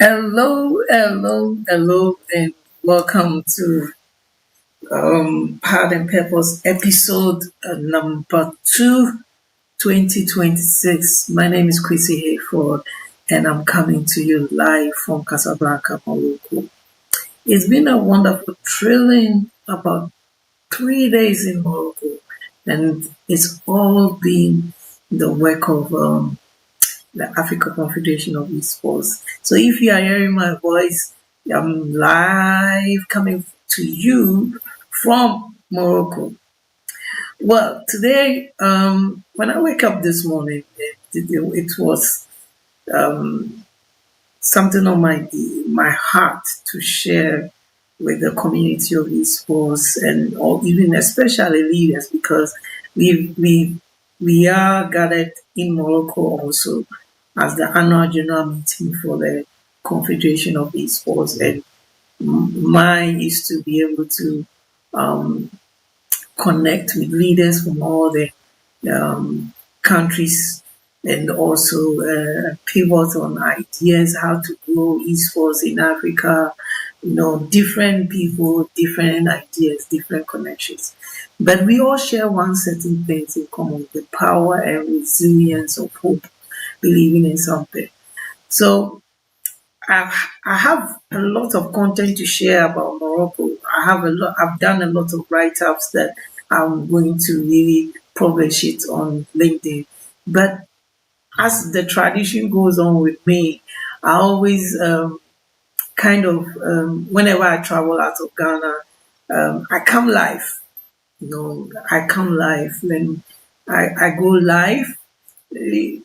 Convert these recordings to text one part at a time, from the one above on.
Hello, and welcome to Power and Purpose episode number 2, 2026. My name is Kwesi Hayford, and I'm coming to you live from Casablanca, Morocco. It's been a wonderful, thrilling about 3 days in Morocco, and it's all been the work of the Africa Confederation of Esports. So if you are hearing my voice, I'm live coming to you from Morocco. Well, today, when I wake up this morning, it was um, something on my heart to share with the community of esports and or even especially leaders because we we are gathered in Morocco also as the annual general meeting for the Confederation of Esports, and mine is to be able to um, connect with leaders from all the countries and also pivot on ideas how to grow esports in Africa. Different people, different ideas, different connections. But we all share one certain things in common: the power and resilience of hope, believing in something. So I have a lot of content to share about Morocco. I've done a lot of write-ups that I'm going to really publish it on LinkedIn. But as the tradition goes on with me, I always whenever I travel out of Ghana, I come live. I come live. When I go live, eh,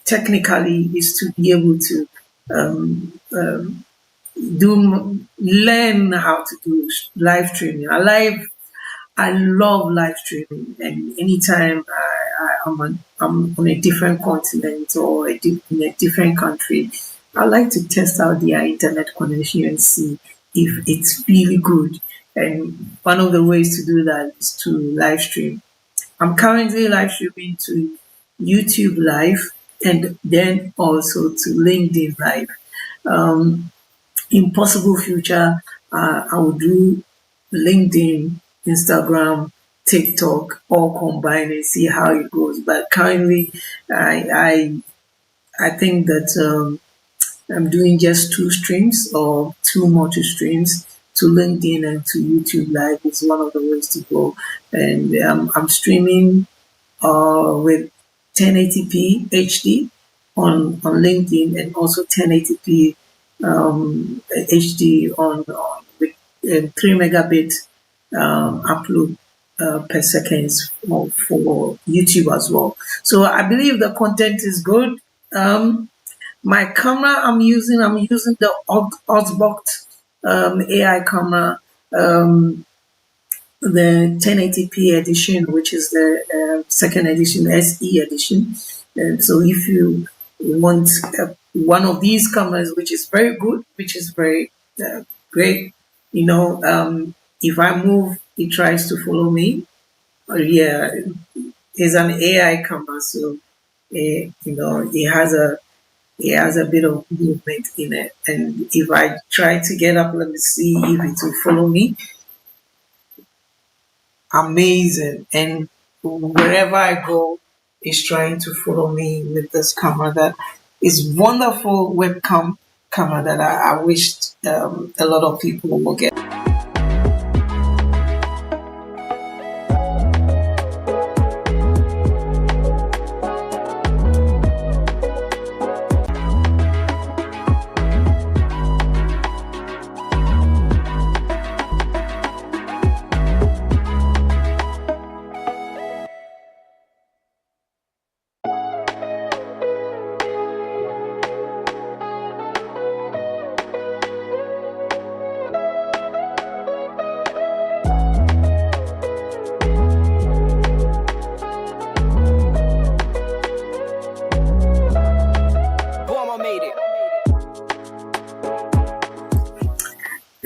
technically is to be able to um, um, learn how to do live streaming. I love live streaming, and anytime I'm on a different continent or in a different country, I like to test out their internet connection and see if it's really good. And one of the ways to do that is to live stream. I'm currently live streaming to YouTube Live and then also to LinkedIn Live. Um, in possible future, I will do LinkedIn, Instagram, TikTok, all combined and see how it goes. But currently, I I think that I'm doing just two streams or two multi streams to LinkedIn and to YouTube Live is one of the ways to go. And I'm streaming with 1080p HD on LinkedIn and also 1080p HD on with 3 megabit upload per second for YouTube as well. So I believe the content is good. My camera I'm using the Osbox AI camera. The 1080p edition, which is the second edition, SE edition. And so if you want one of these cameras, which is very good, which is very great, if I move, it tries to follow me. Yeah, it's an AI camera, so it has a bit of movement in it. And if I try to get up, let me see if it will follow me. Amazing. And wherever I go, it's trying to follow me with this camera that is wonderful webcam camera that I wished a lot of people will get.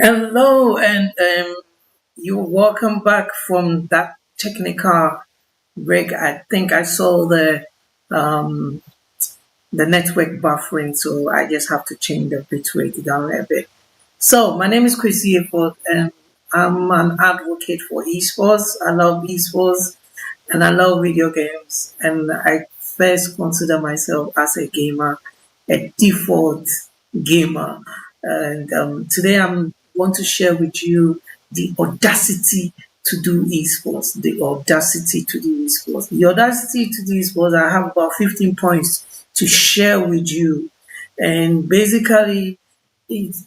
Hello, and you're welcome back from that technical break. I think I saw the um, the network buffering, so I just have to change the bitrate down a bit. So my name is Kwesi Hayford, and I'm an advocate for esports. I love esports and I love video games. And I first consider myself as a gamer, a default gamer. And today I'm want to share with you the audacity to do esports. The audacity to do esports. The audacity to do esports. I have about 15 points to share with you, and basically, it's,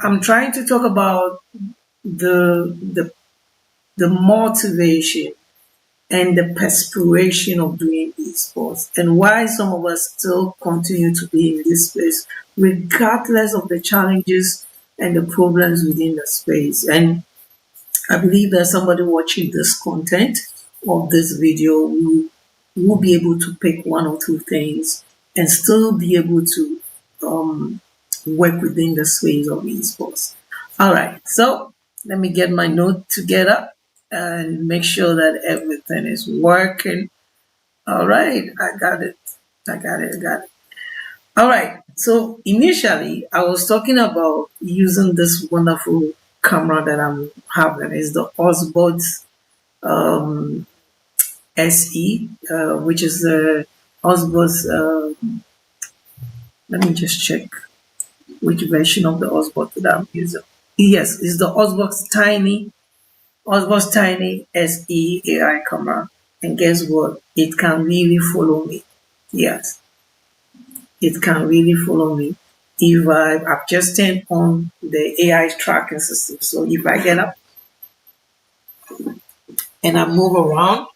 I'm trying to talk about the the the motivation and the perspiration of doing esports, and why some of us still continue to be in this space regardless of the challenges and the problems within the space. And I believe that somebody watching this content of this video will be able to pick one or two things and still be able to um, work within the space of esports. All right, so let me get my note together and make sure that everything is working. All right, I got it. I got it. I got it. All right. So initially, I was talking about using this wonderful camera that I'm having. It's the Osborne um, SE, which is the Osborne's. Let me just check which version of the Osborne that I'm using. Yes, it's the Osborne's Tiny SE AI camera. And guess what? It can really follow me. Yes, it can really follow me. If I've just turned on the AI tracking system, so if I get up and I move around,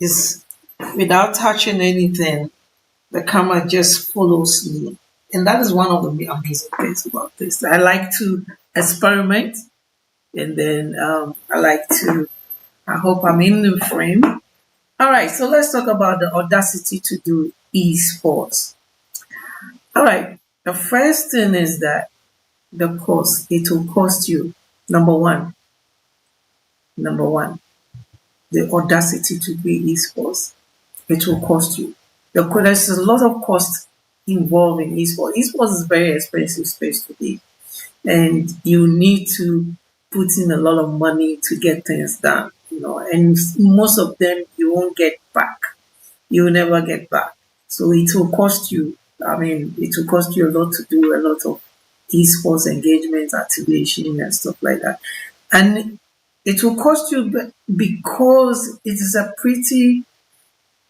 it's without touching anything, the camera just follows me. And that is one of the amazing things about this. I like to experiment, and then I like to, I hope I'm in the frame. All right, so let's talk about the audacity to do esports. All right, the first thing is that the cost, it will cost you. Number one, the audacity to do esports, it will cost you. There's a lot of cost involved in esports. Esports is a very expensive space to be, and you need to put in a lot of money to get things done. And most of them you won't get back. You will never get back. So it will cost you. I mean, it will cost you a lot to do a lot of esports engagement, activation, and stuff like that. And it will cost you because it is a pretty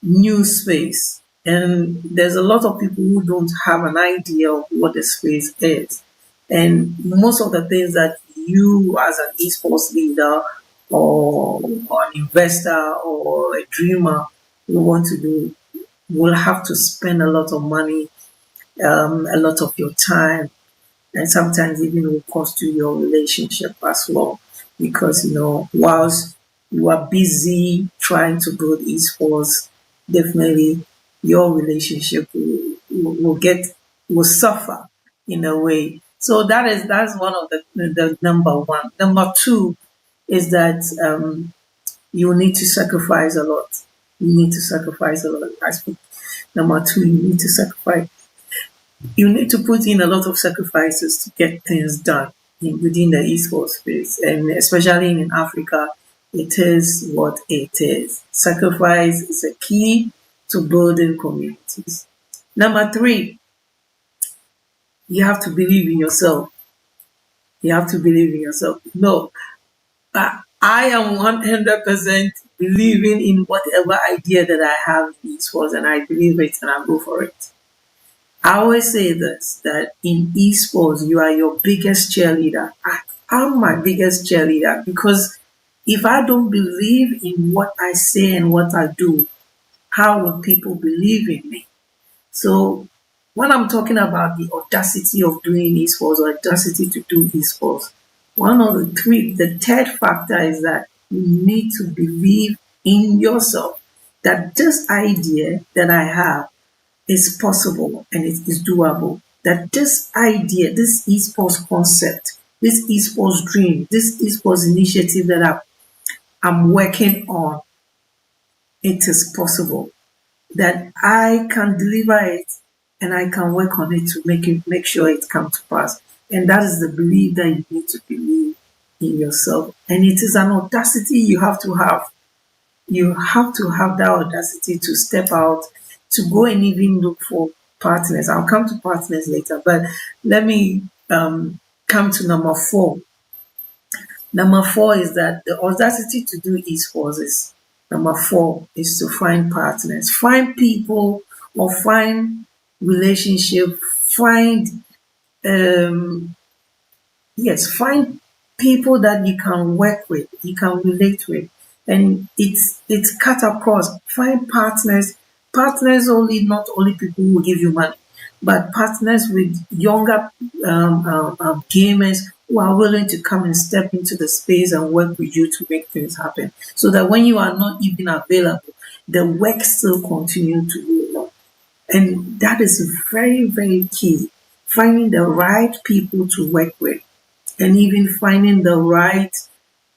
new space. And there's a lot of people who don't have an idea of what the space is. And most of the things that you, as an esports leader or an investor or a dreamer, will want to do, will have to spend a lot of money, a lot of your time, and sometimes even will cost you your relationship as well. Because whilst you are busy trying to build esports, definitely your relationship will suffer in a way. So that's one of the number one. Number two is that you need to sacrifice a lot. You need to sacrifice a lot. I suppose number two, you need to put in a lot of sacrifices to get things done within the esports space, and especially in Africa, it is what it is. Sacrifice is a key to building communities. Number three, you have to believe in yourself. You have to believe in yourself. No, I am 100% believing in whatever idea that I have in esports, and I believe it and I go for it. I always say this, that in esports, you are your biggest cheerleader. I'm my biggest cheerleader, because if I don't believe in what I say and what I do, how would people believe in me? So when I'm talking about the audacity of doing esports or audacity to do esports, the third factor is that you need to believe in yourself, that this idea that I have is possible and it is doable. That this idea, this esports concept, this esports dream, this esports initiative that I'm working on, it is possible. that I can deliver it and I can work on it to make sure it comes to pass. And that is the belief that you need to believe in yourself. And it is an audacity you have to have. You have to have that audacity to step out, to go and even look for partners. I'll come to partners later, but let me come to number four. Number four is that the audacity to do esports is number four is to find partners, find people or find relationship, find um, yes, find people that you can work with, you can relate with, and it's cut across. Find partners, partners only, not only people who will give you money, but partners with younger gamers who are willing to come and step into the space and work with you to make things happen. So that when you are not even available, the work still continue to go on. And that is very, very key. Finding the right people to work with and even finding the right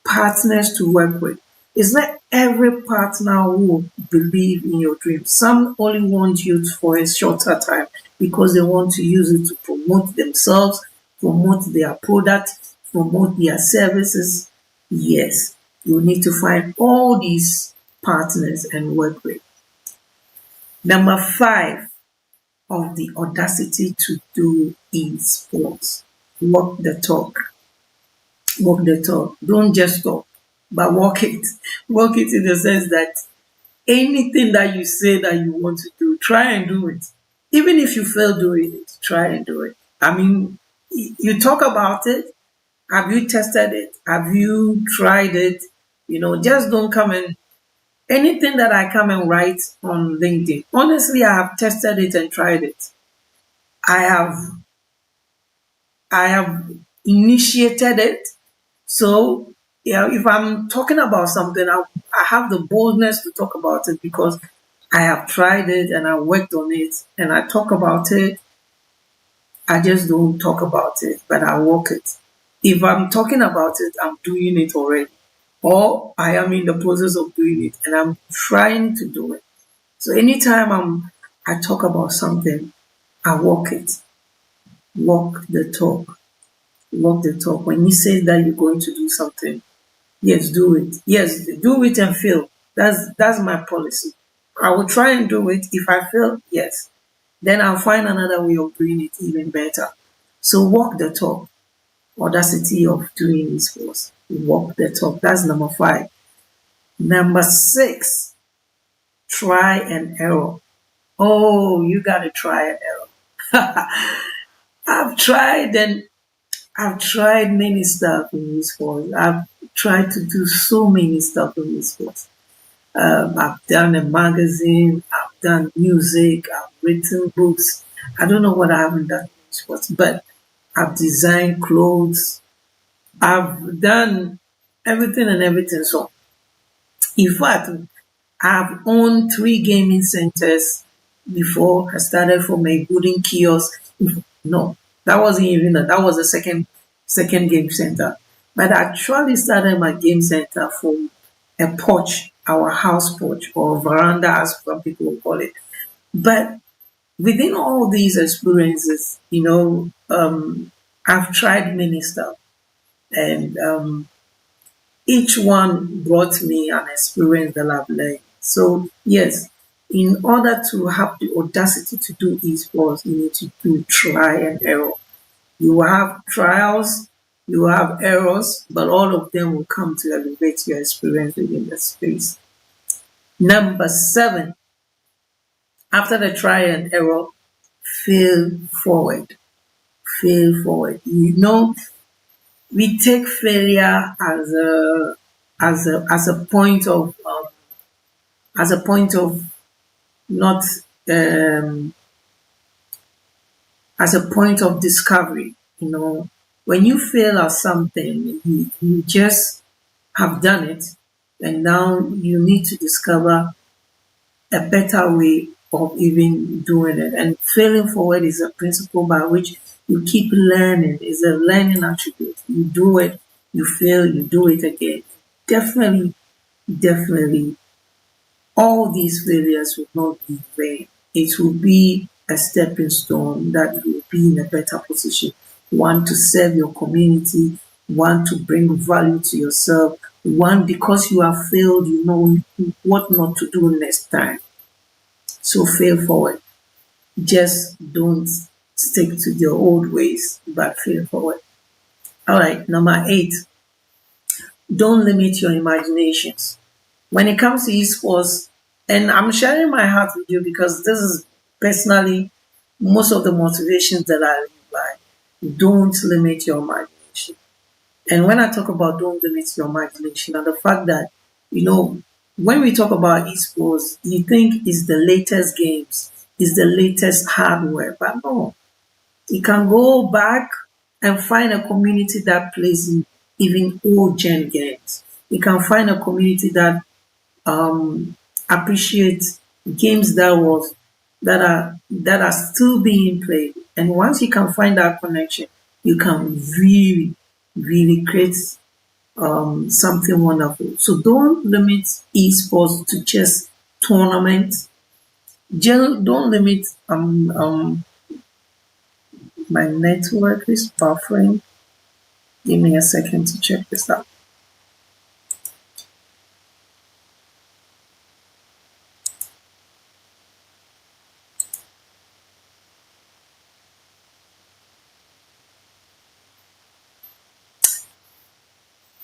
partners to work with. It's not every partner who will believe in your dream. Some only want you for a shorter time because they want to use it to promote themselves, promote their product, promote their services. Yes, you need to find all these partners and work with. Number five of the audacity to do in sports. Walk the talk. Walk the talk. Don't just talk, but walk it. Walk it in the sense that anything that you say that you want to do, try and do it. Even if you fail doing it, try and do it. I mean, you talk about it. Have you tested it? Have you tried it? Just don't come and anything that I come and write on LinkedIn. Honestly, I have tested it and tried it. I have I have initiated it. So, yeah, if I'm talking about something, I have the boldness to talk about it because I have tried it and I worked on it and I talk about it. I just don't talk about it, but I walk it. If I'm talking about it, I'm doing it already. Or I am in the process of doing it and I'm trying to do it. So anytime I talk about something, I walk it. Walk the talk. Walk the talk. When you say that you're going to do something, yes, do it. Yes, do it and fail. That's my policy. I will try and do it. If I fail, yes, then I'll find another way of doing it even better. So walk the talk. Audacity of doing this was walk the talk. That's number five. Number six, try and error. Oh, you gotta try and error. I've tried and I've tried many stuff in this course. I've tried to do so many stuff in this course. I've done a magazine, I've done music, I've written books. I don't know what I haven't done in this course, but I've designed clothes. I've done everything and everything. So, in fact, I've owned three gaming centers before I started from a wooden kiosk. No, that wasn't even that was the second game center. But I actually started my game center from a porch, our house porch or veranda as some people will call it. But within all these experiences, I've tried many stuff and each one brought me an experience that I've learned. So yes, in order to have the audacity to do esports, you need to do try and error. You have trials, you have errors, but all of them will come to elevate your experience within the space. Number seven, after the try and error, fail forward. Fail forward. We take failure as a point of not as a point of discovery. When you fail at something, you just have done it, and now you need to discover a better way of even doing it. And failing forward is a principle by which you keep learning. It's a learning attribute. You do it, you fail, you do it again. Definitely, definitely all these failures will not be in vain. It will be a stepping stone that you will be in a better position. One, to serve your community, one, to bring value to yourself, one, because you have failed, you know what not to do next time. So fail forward. Just don't stick to your old ways, but fail forward. All right, number 8, don't limit your imaginations. When it comes to esports, and I'm sharing my heart with you because this is personally most of the motivations that I live by. Don't limit your imagination. And when I talk about don't limit your imagination, and the fact that, when we talk about esports, you think it's the latest games, it's the latest hardware, but no, you can go back and find a community that plays in even old gen games. You can find a community that appreciate games that are still being played. And once you can find that connection, you can really, really create something wonderful. So don't limit esports to just tournaments. Don't limit my network is buffering. Give me a second to check this out.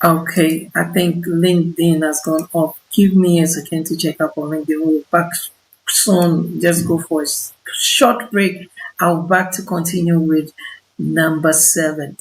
Okay, I think LinkedIn has gone off. Give me a second to check up on LinkedIn. We'll be back soon. Just go for a short break. I'll be back to continue with number 7.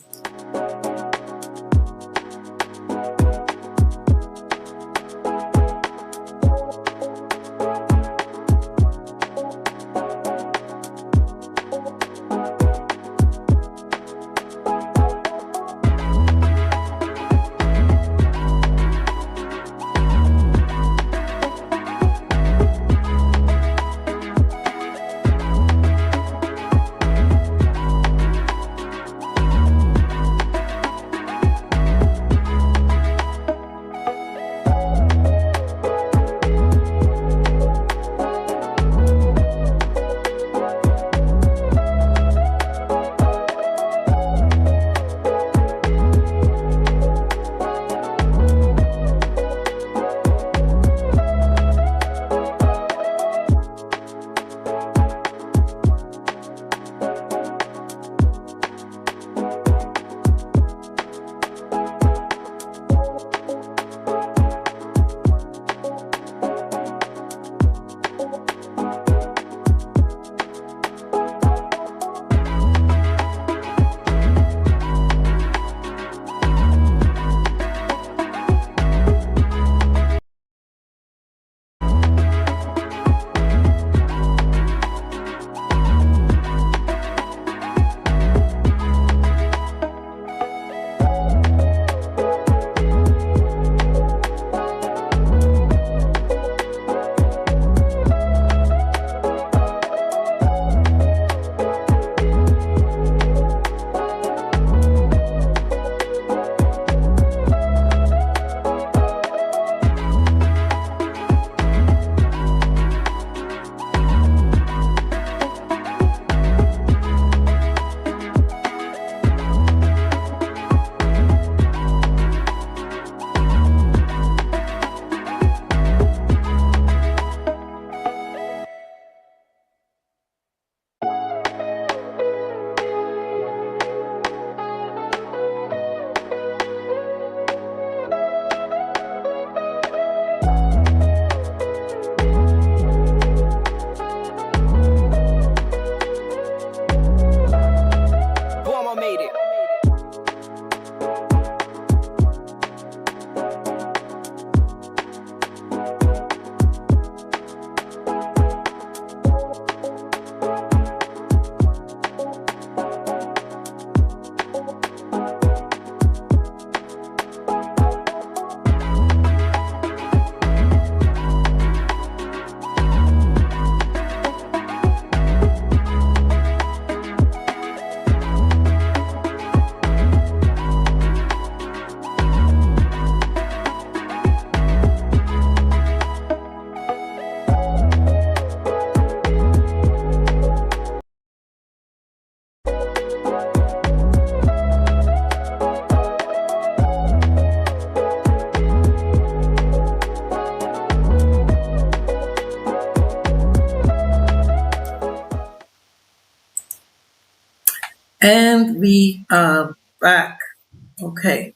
And we are back. Okay.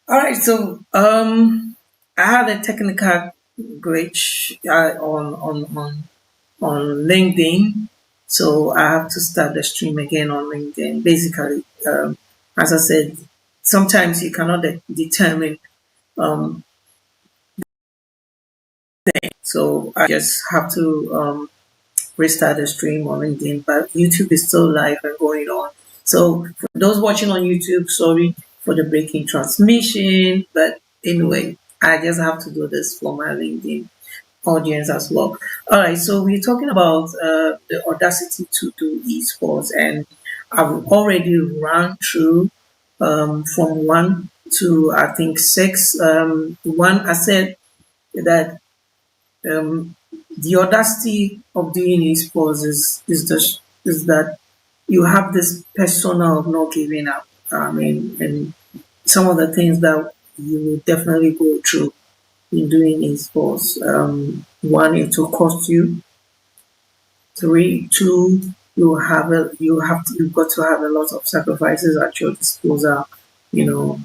All right. So I had a technical glitch on LinkedIn, so I have to start the stream again on LinkedIn. Basically, as I said, sometimes you cannot determine. Um, so I just have to restart the stream on LinkedIn, but YouTube is still live and going on. So for those watching on YouTube, sorry for the breaking transmission, but anyway, I just have to do this for my LinkedIn audience as well. All right, so we're talking about the Audacity to do esports, and I've already run through from one to I think six. One, I said that um, the audacity of doing esports is that you have this persona of not giving up. I mean, and some of the things that you will definitely go through in doing esports. One, it will cost you. Three, two, you've got to have a lot of sacrifices at your disposal. You know,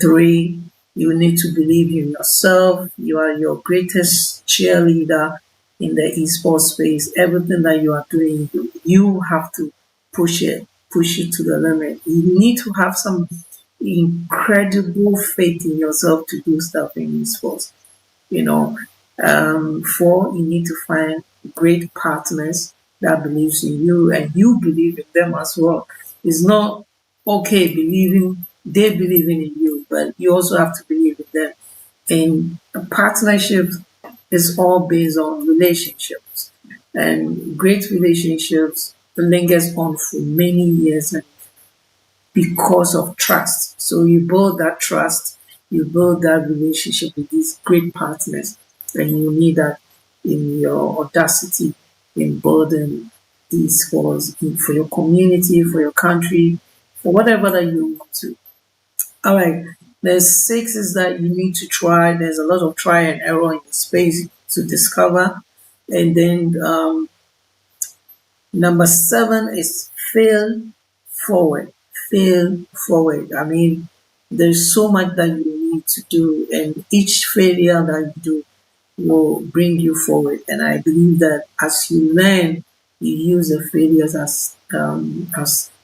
three, you need to believe in yourself. You are your greatest cheerleader in the esports space. Everything that you are doing, you have to push it to the limit. You need to have some incredible faith in yourself to do stuff in esports. You know, four, you need to find great partners that believes in you and you believe in them as well. It's not okay believing they believing in you, but you also have to believe in them. And a partnership is all based on relationships, and great relationships lingers on for many years because of trust. So you build that trust, you build that relationship with these great partners, and you need that in your audacity in building these goals for your community, for your country, for whatever that you want to. All right. There's six is that you need to try. There's a lot of try and error in the space to discover. And then number seven is fail forward. Fail forward. I mean, there's so much that you need to do, and each failure that you do will bring you forward. And I believe that as you learn, you use the failures as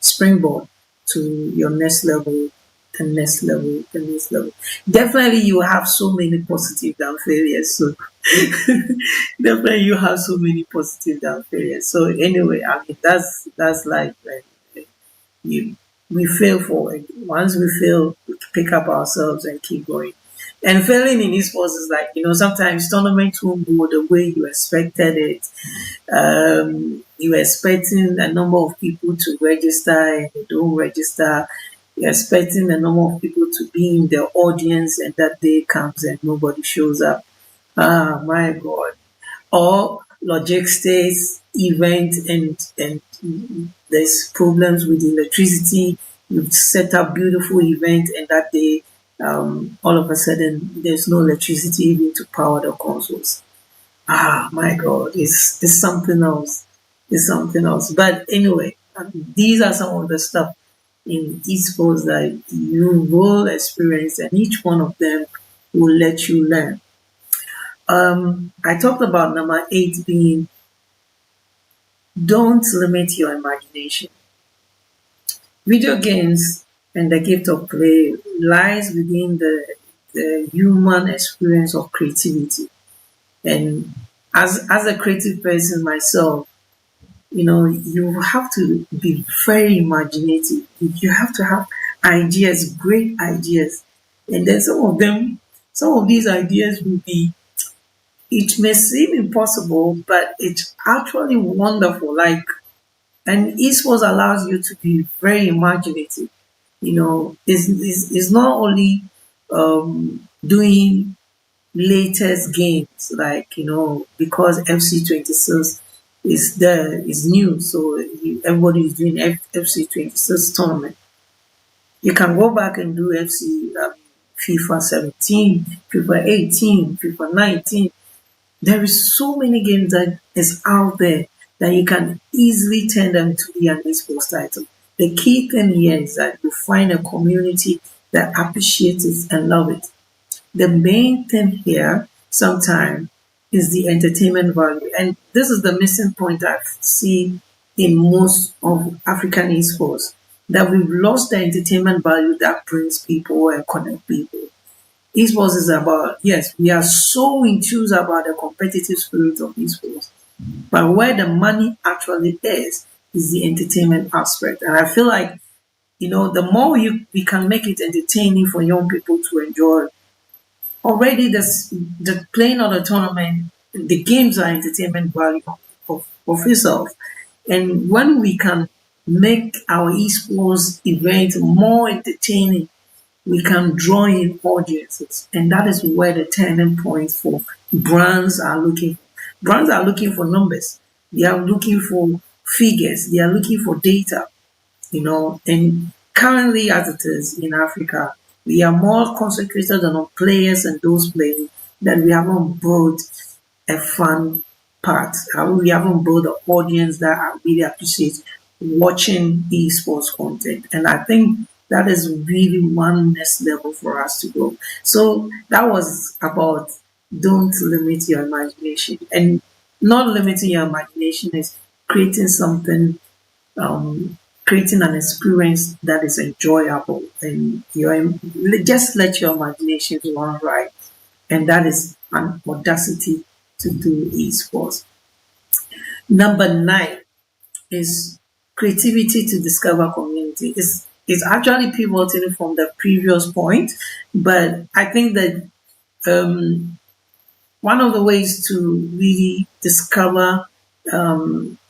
springboard to your next level, the next level, the next level. Definitely, you have so many positive down failures. So definitely, you have so many positive down failures. So anyway, I mean that's life. Right? You we fail forward. Once we fail, we pick up ourselves and keep going. And failing in esports is like, sometimes tournaments won't go the way you expected it. You were expecting a number of people to register and they don't register. You're expecting a number of people to be in the audience and that day comes and nobody shows up. Ah, my God. Or logistics, event, and there's problems with electricity. You've set up beautiful event and that day, all of a sudden, there's no electricity even to power the consoles. Ah, my God, it's something else. It's something else. But anyway, these are some of the stuff in esports that you will experience, and each one of them will let you learn. I talked about number eight being don't limit your imagination. Video games and the gift of play lies within the human experience of creativity. And as a creative person myself, you have to be very imaginative. You have to have ideas, great ideas. And then some of these ideas will be, it may seem impossible, but it's actually wonderful. Like, and esports allows you to be very imaginative. It's not only doing latest games, like, because FC26 is new, so everybody is doing FC26 tournament. You can go back and do FIFA 17, FIFA 18, FIFA 19. There is so many games that is out there then you can easily turn them to be an esports title. The key thing here is that you find a community that appreciates it and love it. The main thing here sometimes is the entertainment value. And this is the missing point I see in most of African esports, that we've lost the entertainment value that brings people and connect people. Esports is about, yes, we are so enthused about the competitive spirit of esports, but where the money actually is the entertainment aspect. And I feel like, the more we can make it entertaining for young people to enjoy, already the playing of the tournament, the games are entertainment value of itself. And when we can make our esports event more entertaining, we can draw in audiences. And that is where the turning point for brands are looking. Brands are looking for numbers. They are looking for figures. They are looking for data. And currently, as it is in Africa, we are more concentrated on players and those playing than we haven't built a fun part. We haven't built an audience that really appreciates watching esports content. And I think that is really one next level for us to go. So that was about don't limit your imagination. And not limiting your imagination is creating something, creating an experience that is enjoyable, and just let your imagination run right. And that is an audacity to do esports. Number 9 is creativity to discover community. It's actually pivoting from the previous point, but I think that one of the ways to really discover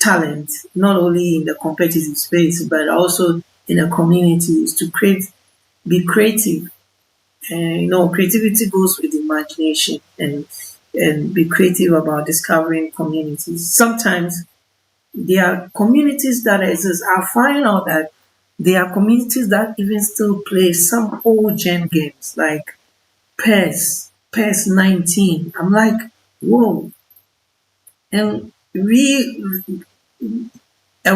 talent, not only in the competitive space, but also in a community, is to be creative. And creativity goes with imagination, and be creative about discovering communities. Sometimes there are communities that exist. I find out that there are communities that even still play some old gen games like PES 19. I'm like, whoa. And a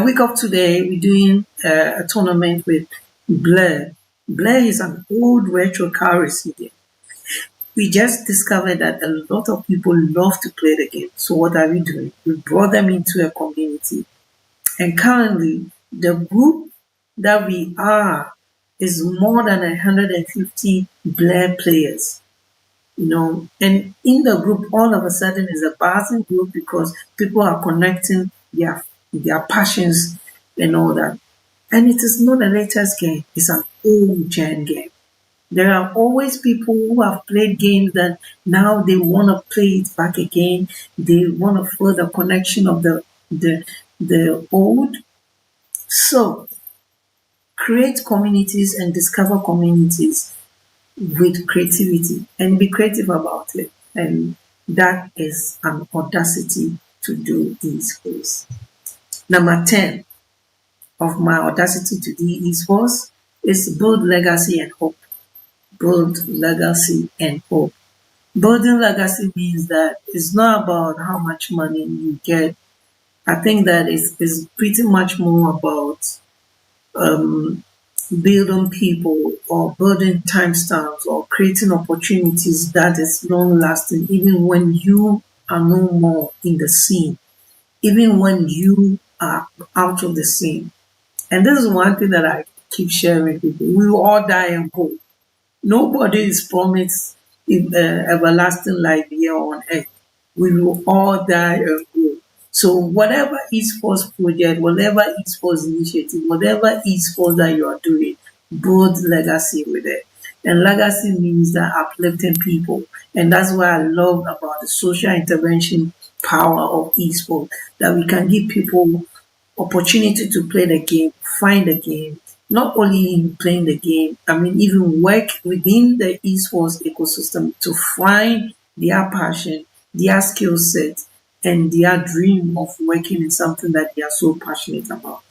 week of today, we're doing a tournament with Blair. Blair is an old retro car racing game. We just discovered that a lot of people love to play the game. So what are we doing? We brought them into a community. And currently, the group that we are is more than 150 Blair players. And in the group, all of a sudden, is a buzzing group because people are connecting their passions and all that. And it is not the latest game; it's an old gen game. There are always people who have played games that now they want to play it back again. They want to feel the connection of the old. So create communities and discover communities with creativity and be creative about it. And that is an audacity to do esports. Number 10 of my audacity to do esports is build legacy and hope. Build legacy and hope. Building legacy means that it's not about how much money you get. I think that is pretty much more about building people or building timestamps or creating opportunities that is long lasting, even when you are no more in the scene, even when you are out of the scene. And this is one thing that I keep sharing with people. We will all die and go. Nobody is promised everlasting life here on earth. We will all die and go. So whatever esports project, whatever esports initiative, whatever esports that you are doing, build legacy with it. And legacy means that uplifting people. And that's what I love about the social intervention power of esports, that we can give people opportunity to play the game, find the game, not only in playing the game, even work within the esports ecosystem to find their passion, their skill set, and their dream of working in something that they are so passionate about.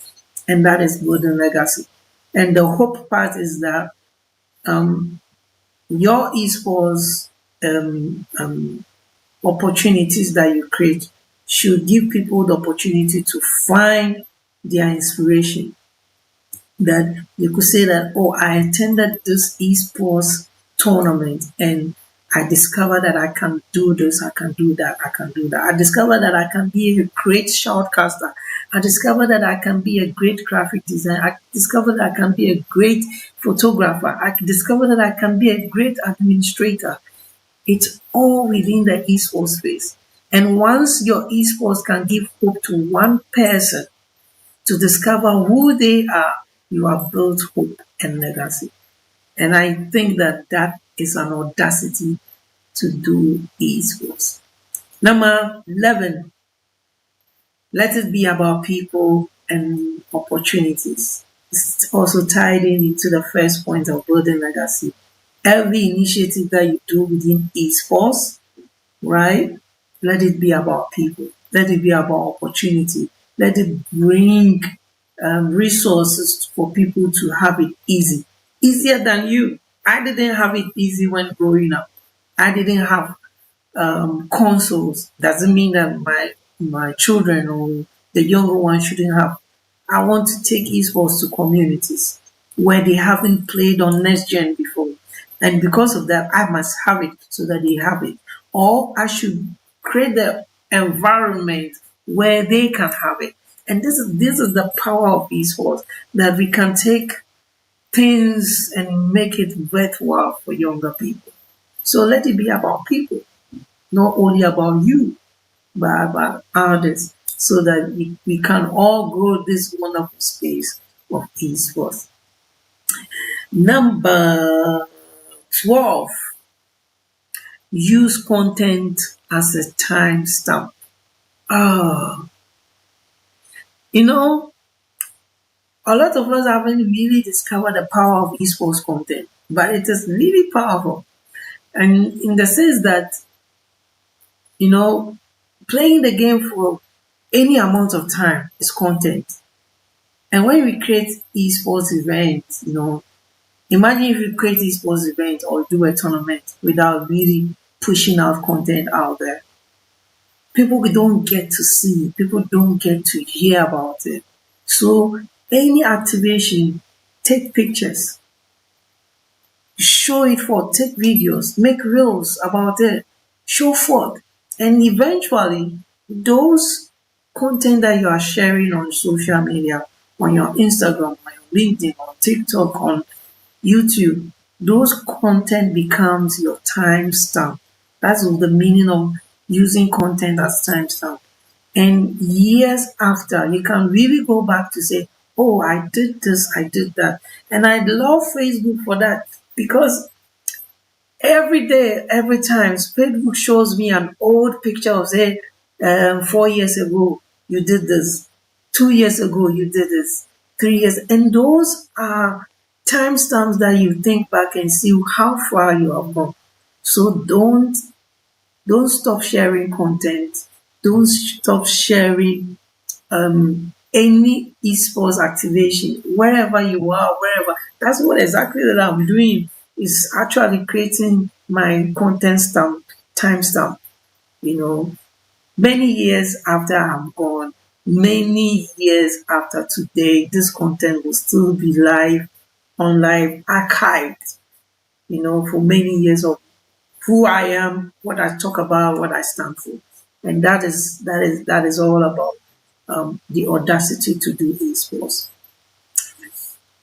And that is building legacy. And the hope part is that your esports opportunities that you create should give people the opportunity to find their inspiration. That you could say that, oh, I attended this esports tournament and I discovered that I can do this, I can do that, I can do that. I discovered that I can be a great shoutcaster. I discovered that I can be a great graphic designer. I discovered that I can be a great photographer. I discovered that I can be a great administrator. It's all within the esports space. And once your esports can give hope to one person to discover who they are, you have built hope and legacy. And I think that that is an audacity to do esports. Number 11, let it be about people and opportunities. It's also tied in into the first point of building legacy. Every initiative that you do within esports, right? Let it be about people. Let it be about opportunity. Let it bring resources for people to have it easy. Easier than you. I didn't have it easy when growing up. I didn't have consoles. Doesn't mean that my children or the younger ones shouldn't have. I want to take esports to communities where they haven't played on next gen before. And because of that, I must have it so that they have it. Or I should create the environment where they can have it. And this is the power of esports, that we can take things and make it worthwhile for younger people. So let it be about people, not only about you, but about others, so that we can all grow this wonderful space of esports. Number 12, use content as a timestamp. Ah, you know, a lot of us haven't really discovered the power of esports content, but it is really powerful. And in the sense that, you know, playing the game for any amount of time is content. And when we create esports events, imagine if you create esports event or do a tournament without really pushing out content out there. People don't get to see, people don't get to hear about it. So any activation, take pictures, show it forth, take videos, make reels about it, show forth. And eventually, those content that you are sharing on social media, on your Instagram, on your LinkedIn, on TikTok, on YouTube, those content becomes your timestamp. That's the meaning of using content as timestamp. And years after, you can really go back to say, oh, I did this, I did that. And I love Facebook for that, because every day, every time, Facebook shows me an old picture of, say, 4 years ago, you did this. 2 years ago, you did this. 3 years. And those are timestamps that you think back and see how far you have gone. So don't stop sharing content. Don't stop sharing any esports activation, wherever you are, wherever. That's what exactly that I'm doing, is actually creating my content stamp, timestamp, many years after I'm gone, many years after today, this content will still be live, on live, archived, for many years of who I am, what I talk about, what I stand for. And that is all about the audacity to do esports.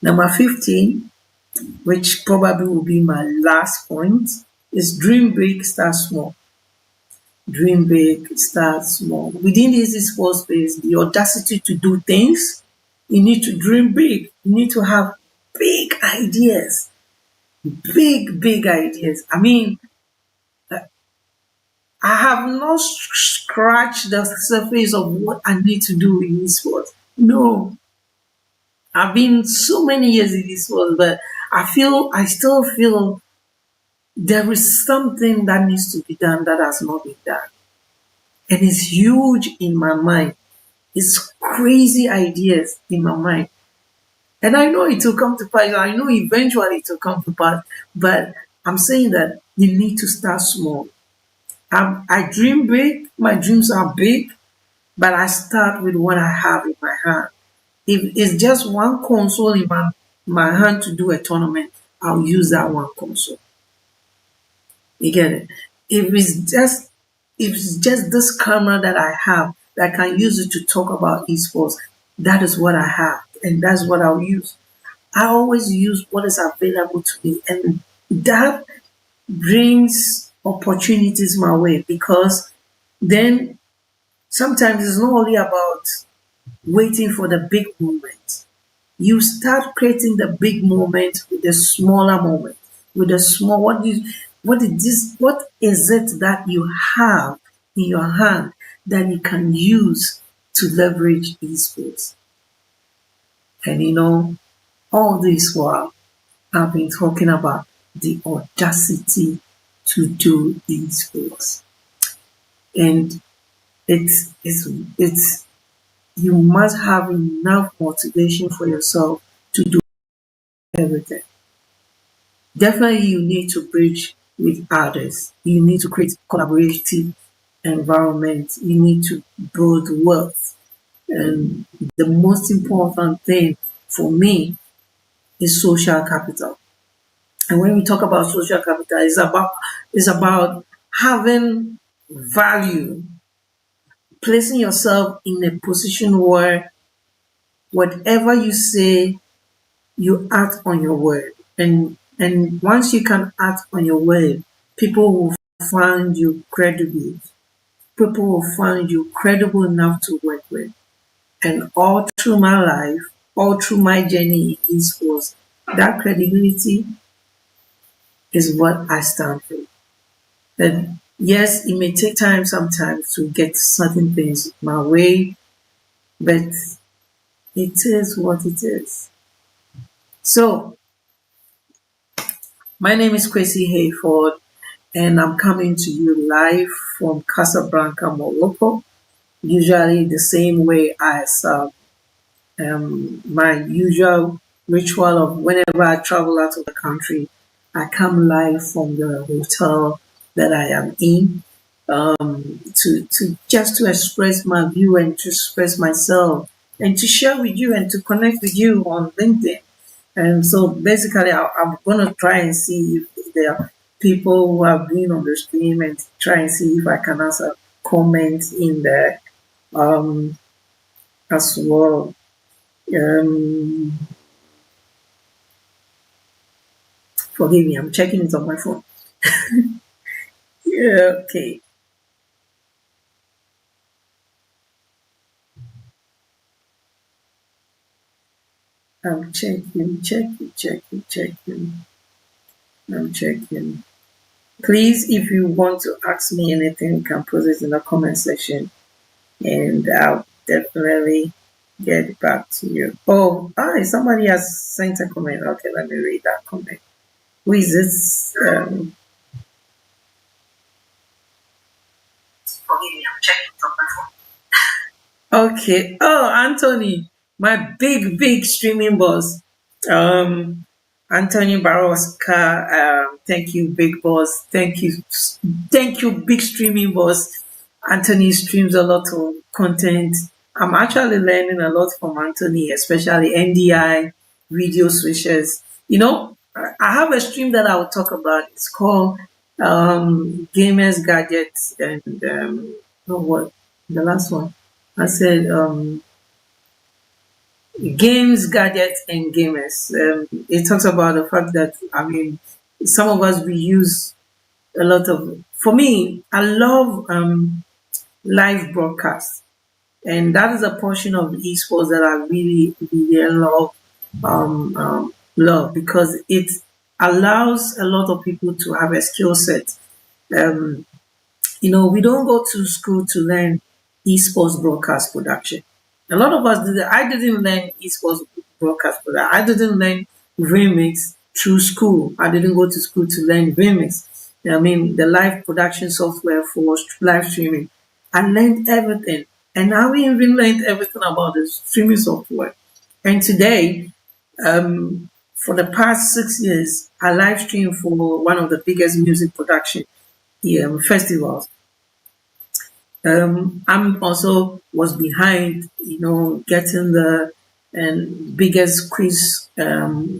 Number 15, which probably will be my last point, is dream big, start small. Dream big, start small. Within this esports space, the audacity to do things, you need to dream big. You need to have big ideas. Big ideas. I mean, I have not scratched the surface of what I need to do in esports. No. I've been so many years in esports, but I still feel there is something that needs to be done that has not been done. And it's huge in my mind. It's crazy ideas in my mind. And I know it will come to pass. I know eventually it will come to pass. But I'm saying that you need to start small. I dream big. My dreams are big. but I start with what I have in my hand. If it's just one console in my hand to do a tournament, I'll use that one console. You get it? If it's just this camera that I have that I can use it to talk about esports, that is what I have, and that's what I'll use. I always use what is available to me, and that brings opportunities my way because then sometimes it's not only about waiting for the big moment. You start creating the big moment with the smaller moment, with the small what is it that you have in your hand that you can use to leverage esports? And all this while I've been talking about the audacity to do esports. And it's you must have enough motivation for yourself to do everything. Definitely, you need to bridge with others. You need to create collaborative environment. You need to build wealth. And the most important thing for me is social capital. And when we talk about social capital, it's about having value, placing yourself in a position where whatever you say, you act on your word. And once you can act on your word, people will find you credible. People will find you credible enough to work with. And all through my life, all through my journey in esports, that credibility is what I stand for. And yes, it may take time sometimes to get certain things my way, but it is what it is. So, my name is Kwesi Hayford, and I'm coming to you live from Casablanca, Morocco. Usually, the same way as my usual ritual of whenever I travel out of the country, I come live from the hotel that I am in to just to express my view and to express myself and to share with you and to connect with you on LinkedIn. And so basically, I'm going to try and see if there are people who have been on the stream and try and see if I can answer comments in there as well. Um, Forgive me, I'm checking it on my phone. Yeah, okay. I'm checking. I'm checking. Please, if you want to ask me anything, you can put it in the comment section and I'll definitely get back to you. Oh, somebody has sent a comment. Okay, let me read that comment. Who is this? Forgive me, I'm checking it on my phone. Okay. Oh, Anthony, my big streaming boss. Um, Anthony Baroska. Thank you, big boss. Thank you, big streaming boss. Anthony streams a lot of content. I'm actually learning a lot from Anthony, especially NDI video switches. I have a stream that I will talk about. It's called Gamers Gadgets and oh, what the last one. I said games, gadgets, and gamers. It talks about the fact that some of us we use a lot of. For me, I love live broadcasts, and that is a portion of esports that I really love because it allows a lot of people to have a skill set. Um, we don't go to school to learn esports broadcast production. A lot of us did it. I didn't learn esports broadcast production. I didn't learn Remix through school. I didn't go to school to learn Remix. The live production software for live streaming. I learned everything. And I even learned everything about the streaming software. And today, for the past 6 years, I live stream for one of the biggest music production festivals. I'm also was behind, getting the biggest quiz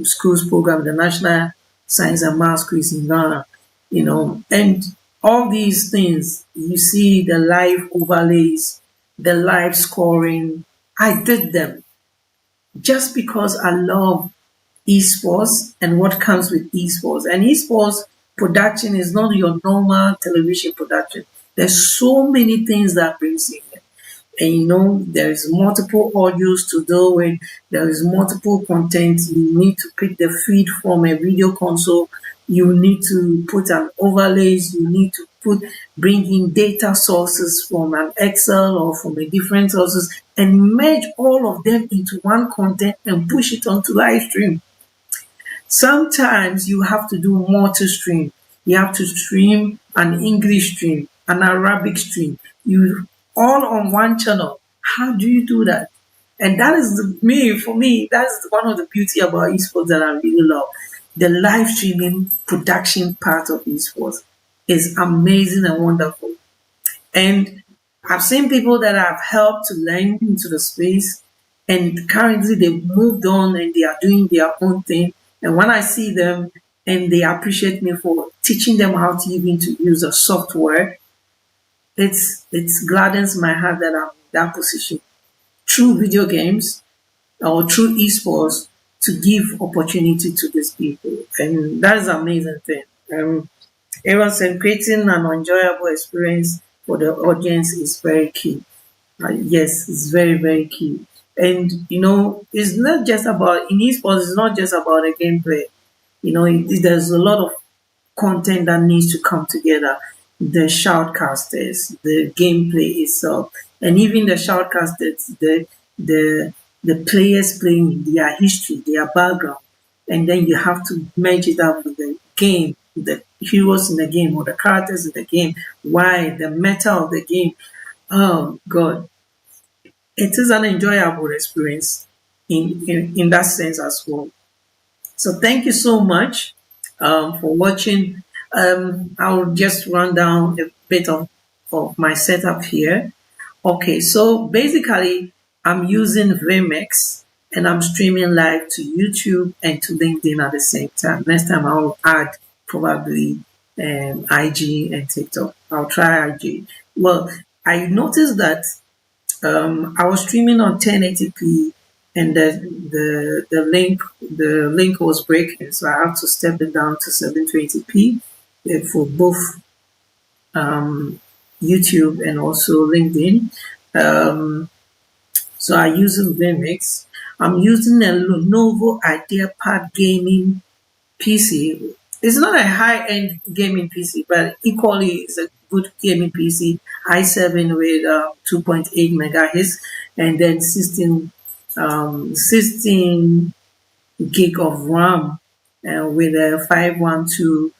schools program, the National Science and Maths Quiz in Ghana, and all these things. You see the live overlays, the live scoring. I did them just because I love esports and what comes with esports. And esports production is not your normal television production. There's so many things that brings in. And there is multiple audios to do with, there is multiple content. You need to pick the feed from a video console. You need to put an overlays. You need to bring in data sources from an Excel or from a different sources and merge all of them into one content and push it onto live stream. Sometimes you have to do multi-stream. You have to stream an English stream, an Arabic stream, you all on one channel. How do you do that? And that is for me, that's one of the beauty about esports that I really love. The live streaming production part of esports is amazing and wonderful. And I've seen people that I've helped to learn into the space, and currently they've moved on and they are doing their own thing. And when I see them and they appreciate me for teaching them how to even to use a software, it's gladdens my heart that I'm in that position through video games or through esports to give opportunity to these people. And that is an amazing thing. Everyone said creating an enjoyable experience for the audience is very key. Yes, it's very, very key. And it's not just about in esports, it's not just about the gameplay. There's a lot of content that needs to come together. The shoutcasters, the gameplay itself, and even the shoutcasters, the players playing, their history, their background, and then you have to merge it up with the game, the heroes in the game or the characters in the game, why the meta of the game. Oh God, it is an enjoyable experience in that sense as well. So thank you so much for watching. I'll just run down a bit of my setup here. Okay, so basically I'm using Vmix and I'm streaming live to YouTube and to LinkedIn at the same time. Next time I'll add probably IG and TikTok. I'll try IG. Well, I noticed that I was streaming on 1080p and the link was breaking, so I have to step it down to 720p for both YouTube and also LinkedIn. So I use Vmix. I'm using a Lenovo IdeaPad gaming PC. It's not a high-end gaming PC, but equally it's a good gaming PC. i7 with 2.8 megahertz and then 16 gig of RAM with a 512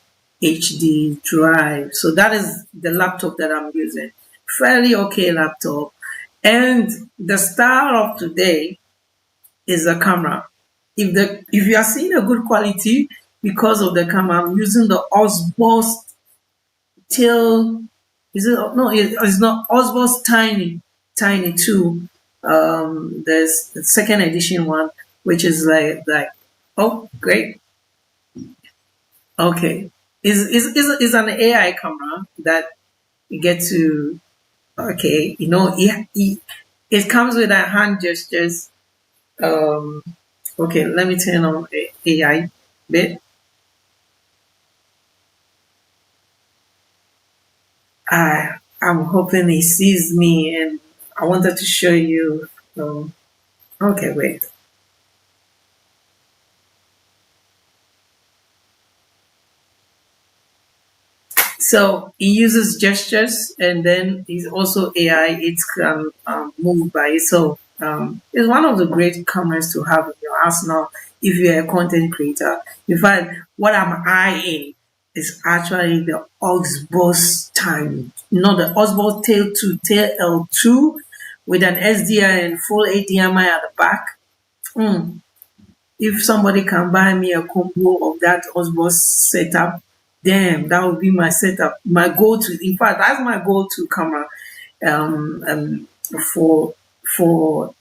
HD drive. So that is the laptop that I'm using. Fairly okay laptop. And the star of today is the camera. If you are seeing a good quality because of the camera, I'm using the Osbos Tail. Is it no? It's not Osbos Tiny 2. There's the second edition one, which is like oh great. Okay, is an AI camera that you get to. Okay, it comes with a hand gestures. Okay, let me turn on AI bit. I'm hoping he sees me, and I wanted to show you. Okay, wait. So he uses gestures, and then he's also AI. It can move by itself. It's one of the great cameras to have in your arsenal if you're a content creator. In fact, what I'm eyeing is actually the Oxbox Time, not the Oxbox Tail 2, Tail L2 with an SDI and full HDMI at the back. If somebody can buy me a combo of that Osbos setup, damn, that would be my setup, my go-to. In fact, that's my go-to camera. um, um, for for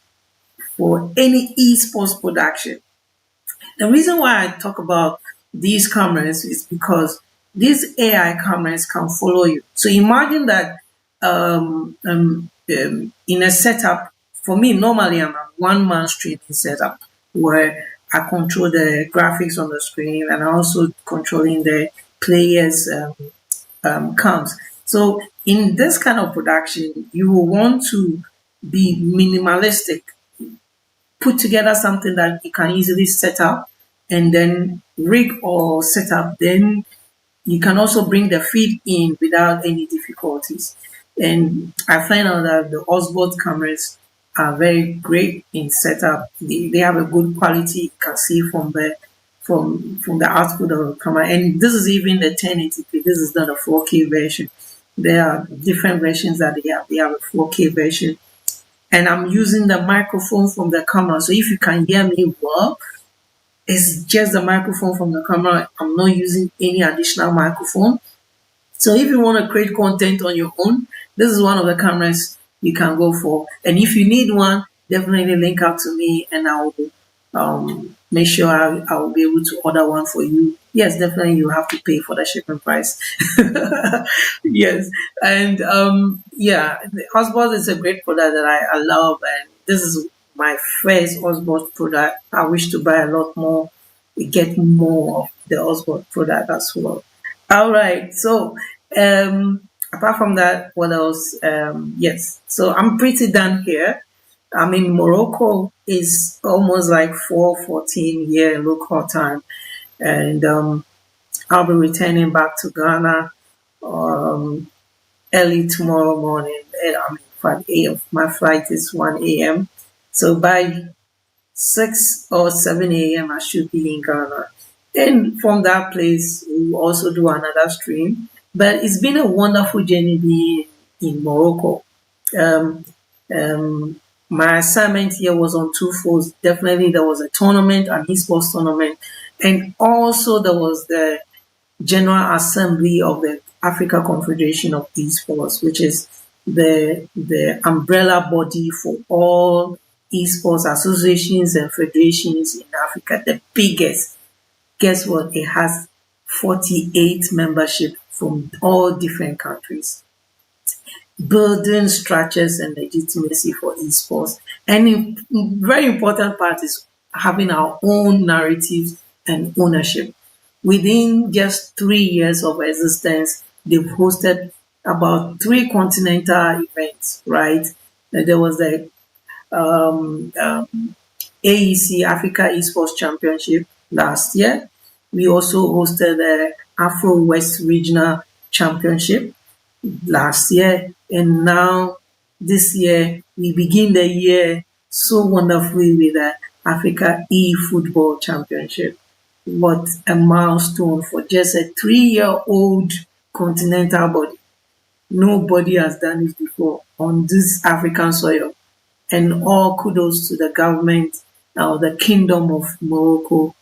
for any esports production. The reason why I talk about these cameras is because these AI cameras can follow you. So imagine that in a setup, for me, normally I'm a one man streaming setup where I control the graphics on the screen and also controlling the players' cams. So in this kind of production, you will want to be minimalistic, put together something that you can easily set up and then rig or set up. Then you can also bring the feed in without any difficulties. And I find out that the Osborne cameras are very great in setup. They have a good quality. You can see from the output of the camera. And this is even the 1080p. This is not a 4K version. There are different versions that they have. They have a 4K version, and I'm using the microphone from the camera. So if you can hear me well, it's just the microphone from the camera. I'm not using any additional microphone. So if you want to create content on your own, this is one of the cameras you can go for. And if you need one, definitely link out to me and I will make sure I will be able to order one for you. Yes, definitely you have to pay for the shipping price. Yes. And yeah, the Osborne is a great product that I love, and this is my first Osborne product. I wish to buy a lot more, get more of the Osborne product as well. All right. So, apart from that, what else? Yes. So I'm pretty done here. I mean, Morocco is almost like 4:14 here local time, and I'll be returning back to Ghana um, early tomorrow morning. I mean, 5 a.m. My flight is 1 a.m. So by 6 or 7 a.m. I should be in Ghana. Then from that place, we'll also do another stream. But it's been a wonderful journey being in Morocco. Um, um, my assignment here was on two folds. Definitely, there was a tournament, an esports tournament, and also there was the General Assembly of the Africa Confederation of Esports, which is the umbrella body for all esports associations and federations in Africa, the biggest. Guess what? It has 48 membership from all different countries, building structures and legitimacy for esports. And very important part is having our own narratives and ownership. Within just 3 years of existence, they've hosted about three continental events, right? There was the AEC Africa Esports Championship last year. We also hosted the Afro West Regional Championship last year, and now this year we begin the year so wonderfully with the Africa E-Football Championship. What a milestone for just a 3-year-old continental body. Nobody has done it before on this African soil. And all kudos to the government or the Kingdom of Morocco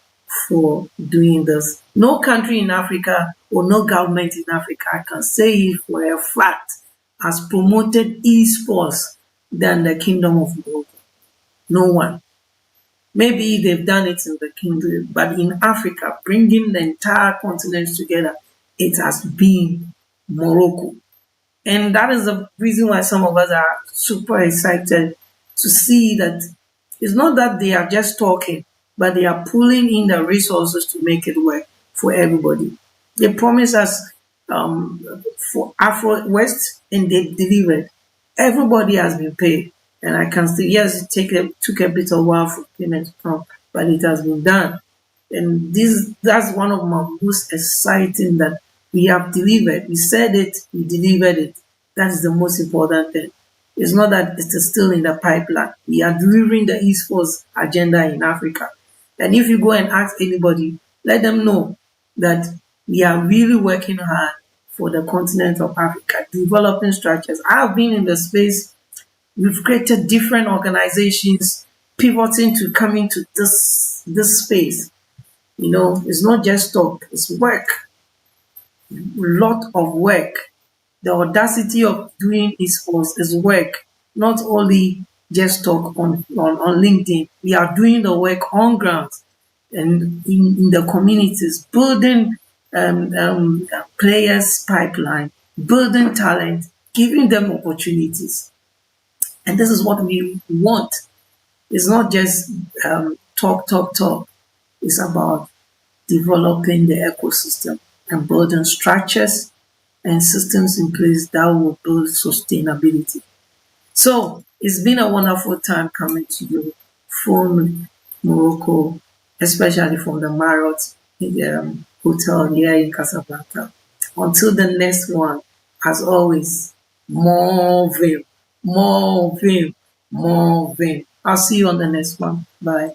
for doing this. No country in Africa or no government in Africa, I can say it for a fact, has promoted esports than the Kingdom of Morocco. No one. Maybe they've done it in the kingdom, but in Africa, bringing the entire continent together, it has been Morocco. And that is the reason why some of us are super excited to see that it's not that they are just talking, but they are pulling in the resources to make it work for everybody. They promised us for Afro West and they delivered. Everybody has been paid. And I can still, yes, took a bit of while for payment to come, but it has been done. And that's one of my most exciting that we have delivered. We said it, we delivered it. That is the most important thing. It's not that it is still in the pipeline. We are delivering the esports agenda in Africa. And if you go and ask anybody, let them know that we are really working hard for the continent of Africa, developing structures. I have been in the space. We've created different organizations pivoting to come into this space. It's not just talk, it's work. Lot of work. the audacity of doing esports is work, not only just talk on LinkedIn. We are doing the work on ground and in the communities, building players pipeline, building talent, giving them opportunities. And this is what we want. It's not just talk, talk, talk. It's about developing the ecosystem and building structures and systems in place that will build sustainability. So it's been a wonderful time coming to you from Morocco, especially from the Marriott Hotel here in Casablanca. Until the next one, as always, more vim, more vim, more vim. I'll see you on the next one. Bye.